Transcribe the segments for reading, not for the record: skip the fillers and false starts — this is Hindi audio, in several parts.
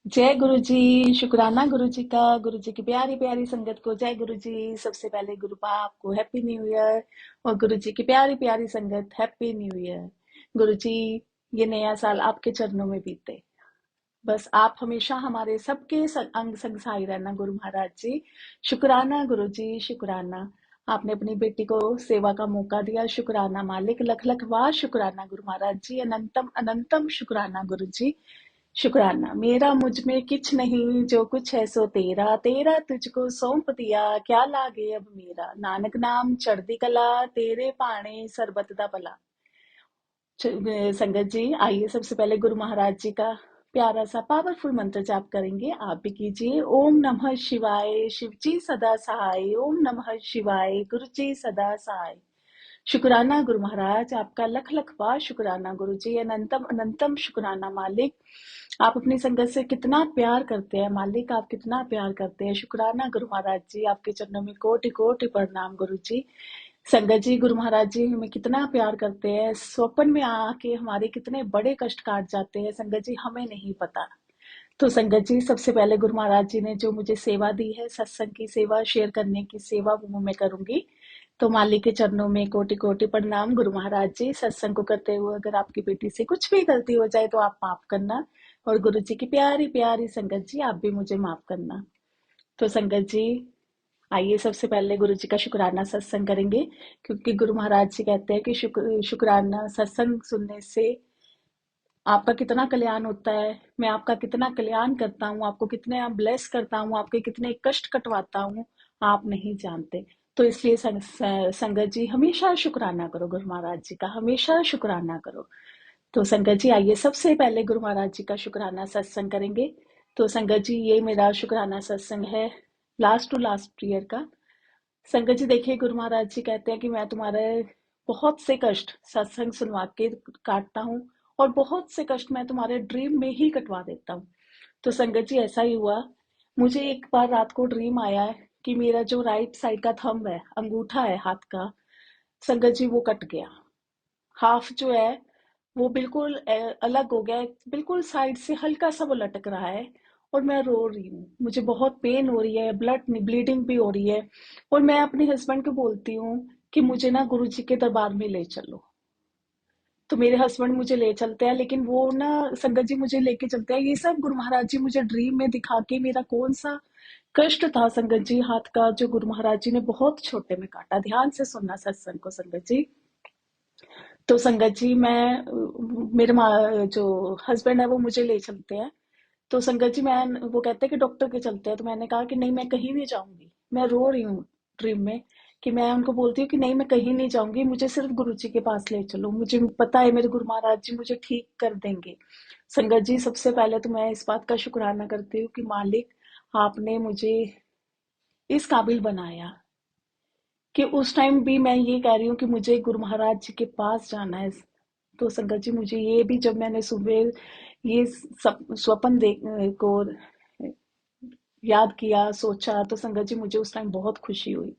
जय गुरु जी। शुक्राना गुरु जी का। गुरु जी की प्यारी प्यारी संगत को जय गुरु जी। सबसे पहले गुरु पाप को हैप्पी न्यू ईयर। और गुरु जी की प्यारी प्यारी संगत हैप्पी न्यू ईयर। गुरु जी, ये नया साल आपके चरणों में बीते। बस आप हमेशा हमारे सबके अंग संग सहाय रहना गुरु महाराज जी। शुक्राना गुरु जी, शुक्राना। आपने अपनी बेटी को सेवा का मौका दिया, शुक्राना मालिक। लख लख वार शुक्राना गुरु महाराज जी। अनंतम अनंतम शुक्राना गुरु जी। शुक्राना। मेरा मुझ में किछ नहीं, जो कुछ है सो तेरा। तेरा तुझको सौंप दिया, क्या लागे अब मेरा। नानक नाम चढ़दी कला, तेरे पाणे सरबत दा भला। संगत जी, आइए सबसे पहले गुरु महाराज जी का प्यारा सा पावरफुल मंत्र जाप करेंगे। आप भी कीजिए। ओम नमः शिवाय, शिव जी सदा सहाय। ओम नमः शिवाय, गुरु जी सदा सहाय। शुक्राना गुरु महाराज, आपका लख लख बार शुक्राना गुरु जी। अनंतम अनंतम शुक्राना मालिक। आप अपनी संगत से कितना प्यार करते हैं मालिक, आप कितना प्यार करते हैं। शुक्राना गुरु महाराज जी, आपके चरणों में कोटि कोटि प्रणाम गुरु जी। संगत जी, गुरु महाराज जी हमें कितना प्यार करते हैं। स्वप्न में आके हमारे कितने बड़े कष्ट काट जाते हैं संगत जी, हमें नहीं पता। तो संगत जी, सबसे पहले गुरु महाराज जी ने जो मुझे सेवा दी है, सत्संग की सेवा, शेयर करने की सेवा, वो मैं करूंगी। तो मालिक के चरणों में कोटि कोटि प्रणाम गुरु महाराज जी। सत्संग को करते हुए अगर आपकी बेटी से कुछ भी गलती हो जाए तो आप माफ करना। और गुरु जी की प्यारी प्यारी संगत जी, आप भी मुझे माफ करना। तो संगत जी, आइए सबसे पहले गुरु जी का शुक्राना सत्संग करेंगे। क्योंकि गुरु महाराज जी कहते हैं कि शुक्राना सत्संग सुनने से आपका कितना कल्याण होता है। मैं आपका कितना कल्याण करता हूँ, आपको कितने ब्लेस करता हूँ, आपके कितने कष्ट कटवाता हूँ, आप नहीं जानते। तो इसलिए संगत जी, हमेशा शुक्राना करो गुरु महाराज जी का, हमेशा शुक्राना करो। तो संगत जी, आइए सबसे पहले गुरु महाराज जी का शुक्राना सत्संग करेंगे। तो संगत जी, ये मेरा शुक्राना सत्संग है लास्ट टू लास्ट ईयर का। संगत जी देखिए, गुरु महाराज जी कहते हैं कि मैं तुम्हारे बहुत से कष्ट सत्संग सुनवा के काटता हूँ, और बहुत से कष्ट मैं तुम्हारे ड्रीम में ही कटवा देता हूँ। तो संगत जी, ऐसा ही हुआ। मुझे एक बार रात को ड्रीम आया है कि मेरा जो राइट साइड का थंब है, अंगूठा है हाथ का, संगत जी वो कट गया। हाफ जो है वो बिल्कुल अलग हो गया है, बिल्कुल साइड से हल्का सा वो लटक रहा है। और मैं रो रही हूँ, मुझे बहुत पेन हो रही है, ब्लीडिंग भी हो रही है। और मैं अपने हस्बैंड को बोलती हूँ कि मुझे ना गुरु जी के दरबार में ले चलो। तो मेरे हस्बैंड मुझे ले चलते हैं, लेकिन वो ना संगत जी मुझे लेके चलते हैं, ये सब गुरु महाराज जी मुझे ड्रीम में दिखा के मेरा कौन सा कष्ट था संगत जी हाथ का, जो गुरु महाराज जी ने बहुत छोटे में काटा। ध्यान से सुनना सत्संग को संगत जी। तो संगत जी, मेरे जो हस्बैंड है वो मुझे ले चलते हैं। तो संगत जी, मैं वो कहते हैं कि डॉक्टर के चलते हैं। तो मैंने कहा कि नहीं, मैं कहीं नहीं जाऊंगी। मैं रो रही हूँ ड्रीम में कि मैं उनको बोलती हूँ कि नहीं, मैं कहीं नहीं जाऊंगी, मुझे सिर्फ गुरु जी के पास ले चलो, मुझे पता है मेरे गुरु महाराज जी मुझे ठीक कर देंगे। संगत जी, सबसे पहले तो मैं इस बात का शुक्राना करती हूँ कि मालिक, आपने मुझे इस काबिल बनाया कि उस टाइम भी मैं ये कह रही हूँ कि मुझे गुरु महाराज जी के पास जाना है। तो संगत जी, मुझे ये भी, जब मैंने सुबह ये सब स्वप्न देख को याद किया, सोचा, तो संगत जी मुझे उस टाइम बहुत खुशी हुई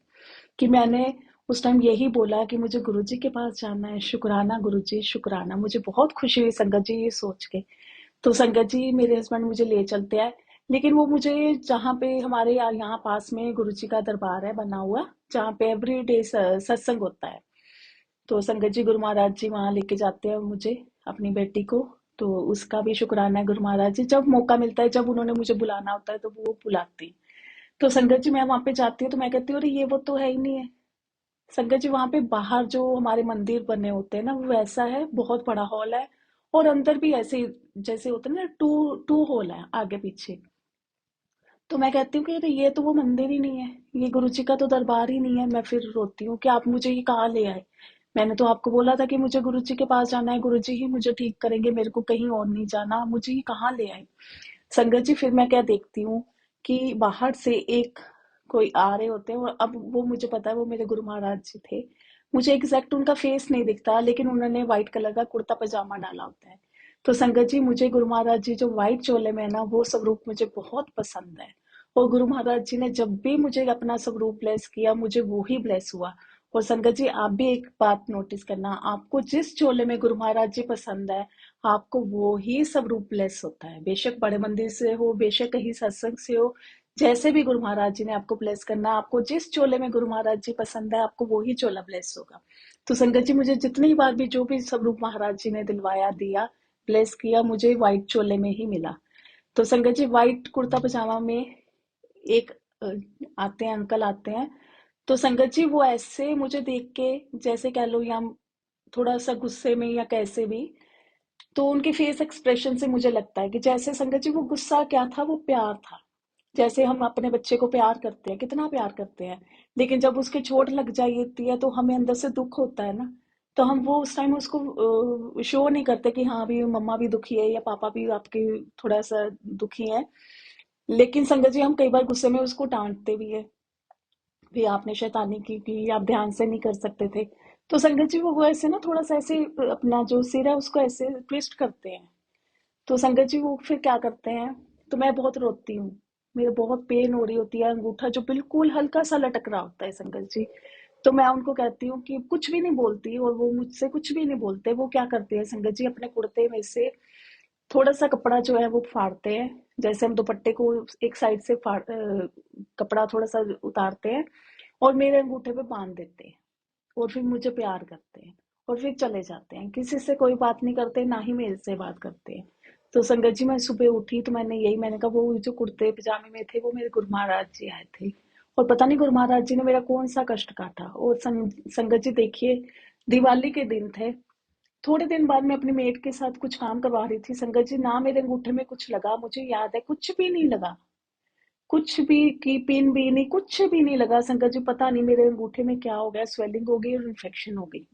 कि मैंने उस टाइम यही बोला कि मुझे गुरु जी के पास जाना है। शुक्राना गुरु जी, शुक्राना। मुझे बहुत खुशी हुई संगत जी ये सोच के। तो संगत जी, मेरे हस्बैंड मुझे ले चलते हैं, लेकिन वो मुझे जहाँ पे हमारे यहाँ पास में गुरु जी का दरबार है बना हुआ, जहाँ पे एवरी डे सत्संग होता है। तो संगत जी, गुरु महाराज जी वहां लेके जाते हैं मुझे, अपनी बेटी को। तो उसका भी शुक्राना है गुरु महाराज जी। जब मौका मिलता है, जब उन्होंने मुझे बुलाना होता है, तो वो बुलाती। तो संगत जी, मैं वहां पे जाती हूँ तो मैं कहती हूँ, अरे ये वो तो है ही नहीं है। संगत जी, वहां पे बाहर जो हमारे मंदिर बने होते हैं ना, वो वैसा है, बहुत बड़ा हॉल है। और अंदर भी ऐसे जैसे होते हैं ना, टू टू हॉल है आगे पीछे। तो मैं कहती हूँ कि अरे ये तो वो मंदिर ही नहीं है, ये गुरु जी का तो दरबार ही नहीं है। मैं फिर रोती हूँ कि आप मुझे ये कहाँ ले आए। मैंने तो आपको बोला था कि मुझे गुरु जी के पास जाना है, गुरु जी ही मुझे ठीक करेंगे, मेरे को कहीं और नहीं जाना, मुझे ये कहाँ ले आए। संगत जी, फिर मैं क्या देखती हूँ कि बाहर से एक कोई आ रहे होते हैं। और अब वो मुझे पता है वो मेरे गुरु महाराज जी थे। मुझे एग्जैक्ट उनका फेस नहीं दिखता, लेकिन उन्होंने व्हाइट कलर का कुर्ता पजामा डाला होता है। तो संगत जी, मुझे गुरु महाराज जी जो व्हाइट चोले में है ना, वो स्वरूप मुझे बहुत पसंद है। और गुरु महाराज जी ने जब भी मुझे अपना स्वरूप ब्लेस किया, मुझे वो ही ब्लेस हुआ। और संगत जी, आप भी एक बात नोटिस करना, आपको जिस चोले में गुरु महाराज जी पसंद है, आपको वो ही सब रूप ब्लेस होता है, बेशक बड़े मंदिर से हो, बेशक कहीं सत्संग से हो। जैसे भी गुरु महाराज जी ने आपको ब्लेस करना, आपको जिस चोले में गुरु महाराज जी पसंद है, आपको वो ही चोला ब्लेस होगा। तो संगत जी, मुझे जितनी बार भी जो भी स्वरूप महाराज जी ने दिलवाया, दिया, ब्लेस किया, मुझे व्हाइट चोले में ही मिला। तो संगत जी, व्हाइट कुर्ता पजामा में एक अ, आते हैं, अंकल आते हैं। तो संगत जी, वो ऐसे मुझे देख के, जैसे कह लो, या थोड़ा सा गुस्से में या कैसे भी, तो उनके फेस एक्सप्रेशन से मुझे लगता है कि जैसे संगत जी वो गुस्सा क्या था, वो प्यार था। जैसे हम अपने बच्चे को प्यार करते हैं, कितना प्यार करते हैं, लेकिन जब उसके चोट लग जाती है तो हमें अंदर से दुख होता है ना। तो हम वो उस टाइम उसको शो नहीं करते कि हाँ भी मम्मा भी दुखी है या पापा भी आपके थोड़ा सा दुखी है। लेकिन संगत जी, हम कई बार गुस्से में उसको डांटते भी है, भी आपने शैतानी की, आप ध्यान से नहीं कर सकते थे। तो संगत जी, वो ऐसे ना थोड़ा सा ऐसे अपना जो सिर है उसको ऐसे ट्विस्ट करते हैं। तो संगत जी, वो फिर क्या करते हैं, तो मैं बहुत रोती हूँ, मेरे बहुत पेन हो रही होती है, अंगूठा जो बिल्कुल हल्का सा लटक रहा होता है संगत जी। तो मैं उनको कहती हूँ कि कुछ भी नहीं बोलती, और वो मुझसे कुछ भी नहीं बोलते। वो क्या करते हैं संगत जी, अपने कुर्ते में से थोड़ा सा कपड़ा जो है वो फाड़ते हैं, जैसे हम दुपट्टे को एक साइड से कपड़ा थोड़ा सा उतारते हैं, और मेरे अंगूठे पे बांध देते हैं, और फिर मुझे प्यार करते हैं, और फिर चले जाते हैं, किसी से कोई बात नहीं करते, ना ही मेरे से बात करते हैं। तो संगत जी, मैं सुबह उठी तो मैंने कहा, वो जो कुर्ते पजामे में थे वो मेरे गुरु महाराज जी आए थे, और पता नहीं गुरु महाराज जी ने मेरा कौन सा कष्ट काटा। और संगत जी देखिए, दिवाली के दिन थे, थोड़े दिन बाद मैं अपनी मेट के साथ कुछ काम करवा रही थी संगत जी, ना मेरे अंगूठे में कुछ लगा, मुझे याद है, कुछ भी नहीं लगा, कुछ भी, की पिन भी नहीं, कुछ भी नहीं लगा संगत जी। पता नहीं मेरे अंगूठे में क्या हो गया, स्वेलिंग हो गई और इन्फेक्शन हो गई।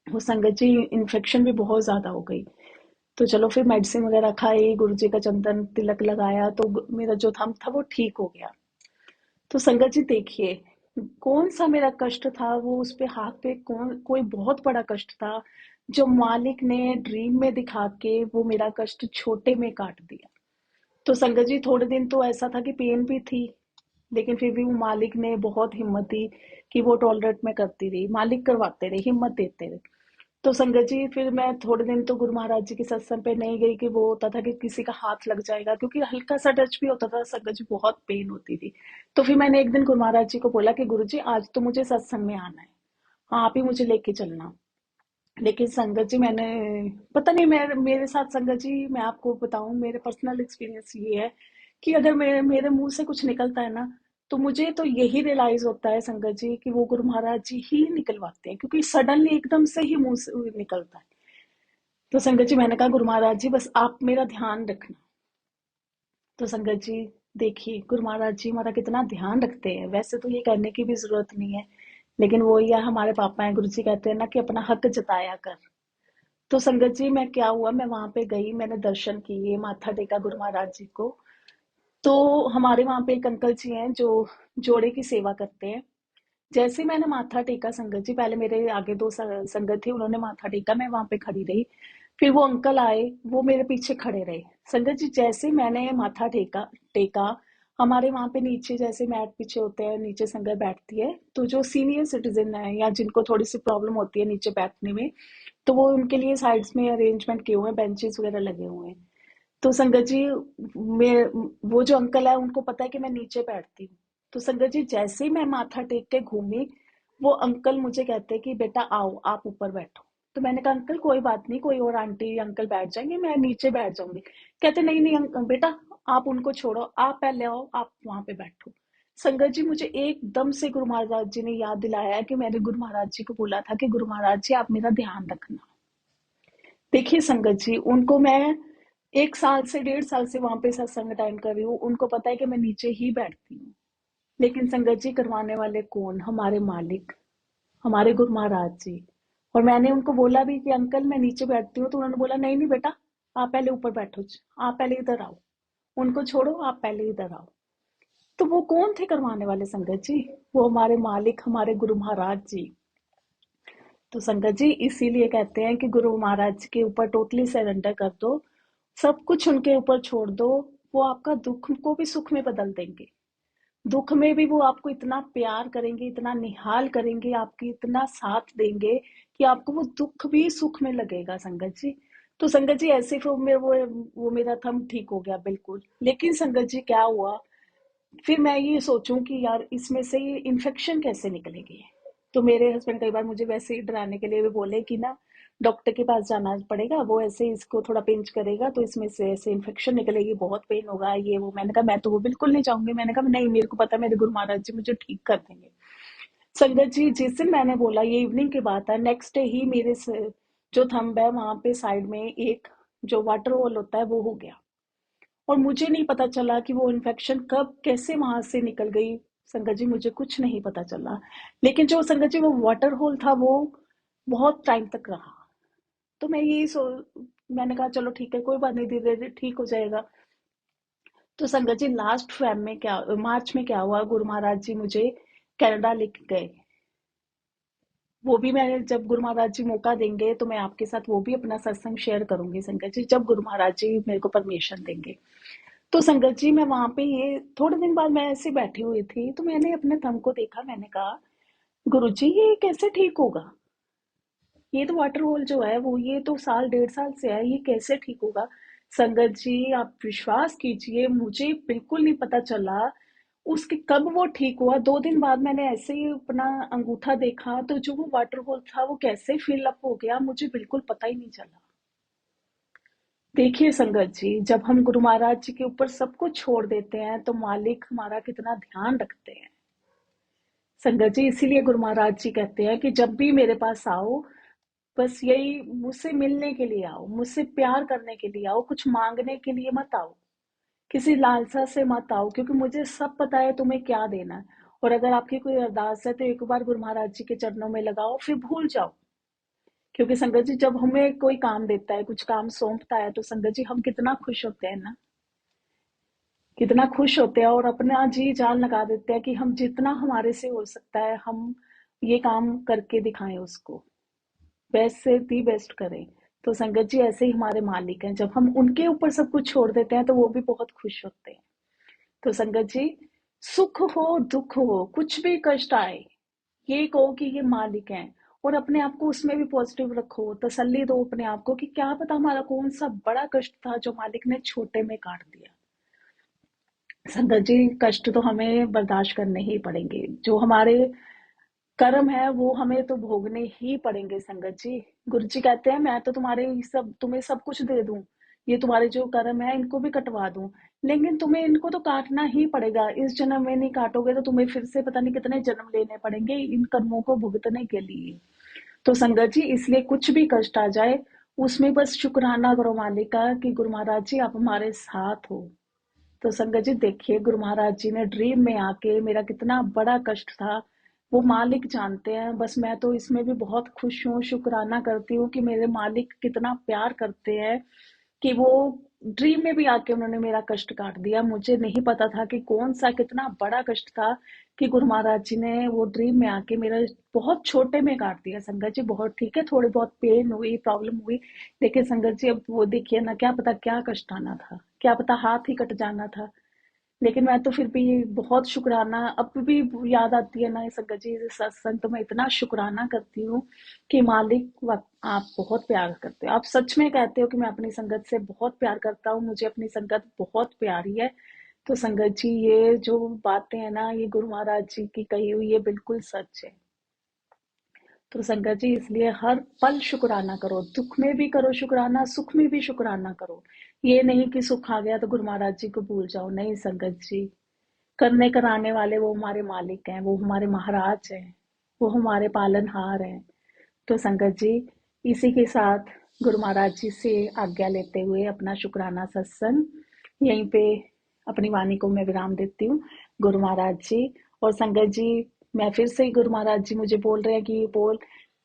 वो संगत जी, इन्फेक्शन भी बहुत ज्यादा हो गई। तो चलो फिर मेडिसिन वगैरह खाई, गुरु जी का चंदन तिलक लगाया, तो मेरा जो थम था वो ठीक हो गया। तो संगत जी देखिए, कौन सा मेरा कष्ट था, वो उस पे हाथ पे कौन कोई बहुत बड़ा कष्ट था, जो मालिक ने ड्रीम में दिखा के वो मेरा कष्ट छोटे में काट दिया। तो संगत जी, थोड़े दिन तो ऐसा था कि पेन भी थी, लेकिन फिर भी वो मालिक ने बहुत हिम्मत दी कि वो टॉलरेट में करती रही, मालिक करवाते रहे, हिम्मत देते रहे। तो संगत जी, फिर मैं थोड़े दिन तो गुरु महाराज जी के सत्संग पे नहीं गई, कि वो होता था कि किसी का हाथ लग जाएगा, क्योंकि हल्का सा टच भी होता था संगत जी, बहुत पेन होती थी। तो फिर मैंने एक दिन गुरु महाराज जी को बोला कि गुरु जी, आज तो मुझे सत्संग में आना है, हाँ, आप ही मुझे लेके चलना। लेकिन संगत जी, मैंने, पता नहीं, मेरे साथ संगत जी, मैं आपको बताऊं, मेरे पर्सनल एक्सपीरियंस ये है कि अगर मेरे मेरे मुंह से कुछ निकलता है ना, तो मुझे तो यही रियलाइज होता है संगत जी कि वो गुरु महाराज जी ही निकलवाते हैं, क्योंकि सडनली एकदम से ही मुंह से निकलता है। तो संगत जी, मैंने कहा गुरु महाराज जी, बस आप मेरा ध्यान रखना। तो संगत जी देखिए, गुरु महाराज जी हमारा कितना ध्यान रखते हैं, वैसे तो ये करने की भी जरूरत नहीं है, लेकिन वो ही है, हमारे पापा हैं, गुरु जी कहते हैं ना कि अपना हक जताया कर। तो संगत जी, मैं क्या हुआ, मैं वहां पे गई, मैंने दर्शन किए, माथा टेका गुरु महाराज जी को। तो हमारे वहां पे एक अंकल जी हैं जो जोड़े की सेवा करते हैं। जैसे ही मैंने माथा टेका संगत जी, पहले मेरे आगे दो संगत थी, उन्होंने माथा टेका, मैं वहां पे खड़ी रही। फिर वो अंकल आए, वो मेरे पीछे खड़े रहे। संगत जी, जैसे मैंने माथा टेका, हमारे वहां पे नीचे जैसे मैट पीछे होते हैं, नीचे संगत बैठती है, तो जो सीनियर सिटीजन है या जिनको थोड़ी सी प्रॉब्लम होती है नीचे बैठने में, तो वो उनके लिए साइड्स में अरेंजमेंट किए हुए हैं, बेंचेस वगैरह लगे हुए हैं। तो संगत जी, वो जो अंकल है उनको पता है कि मैं नीचे बैठती हूँ। तो संगत जी, जैसे ही मैं माथा टेक के घूमी, वो अंकल मुझे कहते हैं कि बेटा आओ, आप ऊपर बैठो। तो मैंने कहा अंकल कोई बात नहीं, कोई और आंटी अंकल बैठ जाएंगे, मैं नीचे बैठ जाऊंगी। कहते नहीं नहीं बेटा, आप उनको छोड़ो, आप पहले आओ, आप वहां पे बैठो। संगत जी, मुझे एकदम से गुरु महाराज जी ने याद दिलाया कि मैंने गुरु महाराज जी को बोला था कि गुरु महाराज जी, आप मेरा ध्यान रखना। देखिए संगत जी, उनको मैं 1 साल से 1.5 साल से वहां पे सत्संग अटेंड कर रही हूँ, उनको पता है कि मैं नीचे ही बैठती हूँ। लेकिन संगत जी, करवाने वाले कौन, हमारे मालिक, हमारे गुरु महाराज जी। और मैंने उनको बोला भी कि अंकल मैं नीचे बैठती हूँ, तो उन्होंने बोला नहीं नहीं बेटा, आप पहले ऊपर बैठो, आप पहले इधर आओ, उनको छोड़ो, आप पहले इधर आओ। तो वो कौन थे करवाने वाले संगत जी, वो हमारे मालिक, हमारे गुरु महाराज जी। तो संगत जी, इसीलिए कहते हैं कि गुरु महाराज के ऊपर टोटली सरेंडर कर दो, सब कुछ उनके ऊपर छोड़ दो, वो आपका दुख को भी सुख में बदल देंगे। दुख में भी वो आपको इतना प्यार करेंगे, इतना निहाल करेंगे, आपकी इतना साथ देंगे कि आपको वो दुख भी सुख में लगेगा संगत जी। तो संगत जी ऐसे फिर मेरे वो मेरा थंब ठीक हो गया बिल्कुल। लेकिन संगत जी क्या हुआ, फिर मैं ये सोचूं कि यार इसमें से ये इन्फेक्शन कैसे निकलेगी। तो मेरे हस्बैंड कई बार मुझे वैसे ही डराने के लिए भी बोले कि ना डॉक्टर के पास जाना पड़ेगा, वो ऐसे इसको थोड़ा पिंच करेगा तो इसमें से ऐसे इन्फेक्शन निकलेगी, बहुत पेन होगा ये वो। मैंने कहा मैं तो वो बिल्कुल नहीं चाहूंगी। मैंने कहा नहीं, मेरे को पता है मेरे गुरु महाराज जी मुझे ठीक कर देंगे। संगत जी जिस दिन मैंने बोला, ये इवनिंग की बात है, नेक्स्ट डे ही मेरे जो थंब है वहां पे साइड में एक जो वाटर होल होता है वो हो गया। और मुझे नहीं पता चला कि वो इन्फेक्शन कब कैसे वहां से निकल गई। संगत जी मुझे कुछ नहीं पता चला। लेकिन जो संगत जी वो वाटर होल था वो बहुत टाइम तक रहा। तो मैं यही मैंने कहा चलो ठीक है, कोई बात नहीं, धीरे धीरे ठीक हो जाएगा। तो संगत जी लास्ट फेब में क्या, मार्च में क्या हुआ, गुरु महाराज जी मुझे कनाडा लेके गए। वो भी मैंने, जब गुरु महाराज जी मौका देंगे तो मैं आपके साथ वो भी अपना सत्संग शेयर करूंगी संगत जी, जब गुरु महाराज जी मेरे को परमिशन देंगे। तो संगत जी मैं वहां पे, ये थोड़े दिन बाद मैं ऐसे बैठी हुई थी तो मैंने अपने थंब को देखा। मैंने कहा गुरु जी ये कैसे ठीक होगा, ये तो वाटर होल जो है वो ये तो साल 1.5 साल से है, ये कैसे ठीक होगा। संगत जी आप विश्वास कीजिए, मुझे बिल्कुल नहीं पता चला उसके कब वो ठीक हुआ। 2 दिन बाद मैंने ऐसे ही अपना अंगूठा देखा तो जो वो वाटर होल था वो कैसे फिल अप हो गया, मुझे बिल्कुल पता ही नहीं चला। देखिए संगत जी, जब हम गुरु महाराज जी के ऊपर सब कुछ छोड़ देते हैं तो मालिक हमारा कितना ध्यान रखते हैं। संगत जी इसीलिए गुरु महाराज जी कहते हैं कि जब भी मेरे पास आओ, बस यही मुझसे मिलने के लिए आओ, मुझसे प्यार करने के लिए आओ, कुछ मांगने के लिए मत आओ, किसी लालसा से मत आओ, क्योंकि मुझे सब पता है तुम्हें क्या देना है। और अगर आपकी कोई अरदास है तो एक बार गुरु महाराज जी के चरणों में लगाओ, फिर भूल जाओ। क्योंकि संगत जी जब हमें कोई काम देता है, कुछ काम सौंपता है, तो संगत जी हम कितना खुश होते हैं ना, कितना खुश होते हैं और अपना जी जान लगा देते हैं कि हम जितना हमारे से हो सकता है हम ये काम करके दिखाएं उसको, बेस्ट से दी बेस्ट करें। तो संगत जी ऐसे ही हमारे मालिक हैं, जब हम उनके ऊपर सब कुछ छोड़ देते हैं तो वो भी बहुत खुश होते हैं। तो संगत जी सुख हो दुख हो कुछ भी कष्ट आए, ये कहो कि ये मालिक हैं, और अपने आप को उसमें भी पॉजिटिव रखो, तसल्ली दो अपने आप को कि क्या पता हमारा कौन सा बड़ा कष्ट था जो मालिक ने छोटे में काट दिया। संगत जी कष्ट तो हमें बर्दाश्त करने ही पड़ेंगे, जो हमारे कर्म है वो हमें तो भोगने ही पड़ेंगे। संगत जी गुरु जी कहते हैं मैं तो तुम्हें सब कुछ दे दूं, ये तुम्हारे जो कर्म है इनको भी कटवा दूं, लेकिन तुम्हें इनको तो काटना ही पड़ेगा। इस जन्म में नहीं काटोगे तो तुम्हें फिर से पता नहीं कितने जन्म लेने पड़ेंगे इन कर्मों को भुगतने के लिए। तो संगत जी इसलिए कुछ भी कष्ट आ जाए उसमें बस शुक्राना करो मालिक का कि गुरु महाराज जी आप हमारे साथ हो। तो संगत जी देखिए गुरु महाराज जी ने ड्रीम में आके, मेरा कितना बड़ा कष्ट था वो मालिक जानते हैं, बस मैं तो इसमें भी बहुत खुश हूँ, शुक्राना करती हूँ कि मेरे मालिक कितना प्यार करते हैं कि वो ड्रीम में भी आके उन्होंने मेरा कष्ट काट दिया। मुझे नहीं पता था कि कौन सा कितना बड़ा कष्ट था कि गुरु महाराज जी ने वो ड्रीम में आके मेरा बहुत छोटे में काट दिया। संगत जी बहुत ठीक है, थोड़ी बहुत पेन हुई, प्रॉब्लम हुई, लेकिन संगत जी अब वो देखिए ना, क्या पता क्या कष्ट आना था, क्या पता हाथ ही कट जाना था। लेकिन मैं तो फिर भी बहुत शुक्राना, अब भी याद आती है ना संगत जी ये सत्संग, तो मैं इतना शुक्राना करती हूँ कि मालिक आप बहुत प्यार करते हो, आप सच में कहते हो कि मैं अपनी संगत से बहुत प्यार करता हूँ, मुझे अपनी संगत बहुत प्यारी है। तो संगत जी ये जो बातें हैं ना, ये गुरु महाराज जी की कही हुई ये बिल्कुल सच है। तो संगत जी इसलिए हर पल शुक्राना करो, दुख में भी करो शुक्राना, सुख में भी शुक्राना करो। ये नहीं कि सुख आ गया तो गुरु महाराज जी को भूल जाओ, नहीं संगत जी, करने कराने वाले वो हमारे मालिक हैं, वो हमारे महाराज हैं, वो हमारे पालनहार हैं। तो संगत जी इसी के साथ गुरु महाराज जी से आज्ञा लेते हुए अपना शुक्राना सत्संग यहीं पे अपनी वाणी को मैं विराम देती हूँ। गुरु महाराज जी और संगत जी, मैं फिर से ही गुरु महाराज जी मुझे बोल रहे हैं कि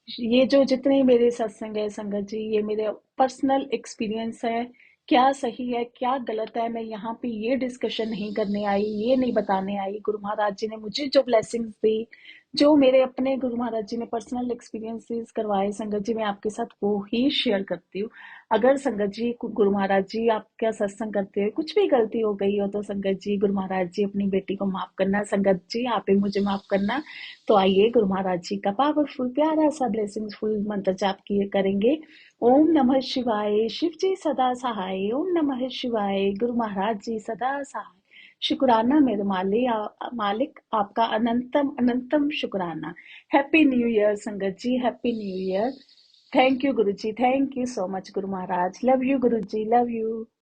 ये जो जितने मेरे सत्संग है संगत जी, ये मेरे पर्सनल एक्सपीरियंस है। क्या सही है क्या गलत है मैं यहाँ पे ये डिस्कशन नहीं करने आई, ये नहीं बताने आई। गुरु महाराज जी ने मुझे जो ब्लेसिंग्स दी, जो मेरे अपने गुरु महाराज जी ने पर्सनल एक्सपीरियंसेस करवाए संगत जी, मैं आपके साथ वो ही शेयर करती हूँ। अगर संगत जी गुरु महाराज जी आपका सत्संग करते हुए कुछ भी गलती हो गई हो तो संगत जी गुरु महाराज जी अपनी बेटी को माफ करना, संगत जी आप ही मुझे माफ करना। तो आइए गुरु महाराज जी का पावरफुल प्यारा सा ब्लेसिंग्स फुल मंत्र जाप किए करेंगे। ओम नमः शिवाय, शिव जी सदा सहाय। ओम नमः शिवाय, गुरु महाराज जी सदा सहाय। शुक्राना मेरे मालिक, आपका अनंतम अनंतम शुक्राना। हैप्पी न्यू ईयर संगत जी, happy new year. Thank you गुरु जी, थैंक यू सो मच गुरु महाराज। लव यू गुरु जी, लव यू।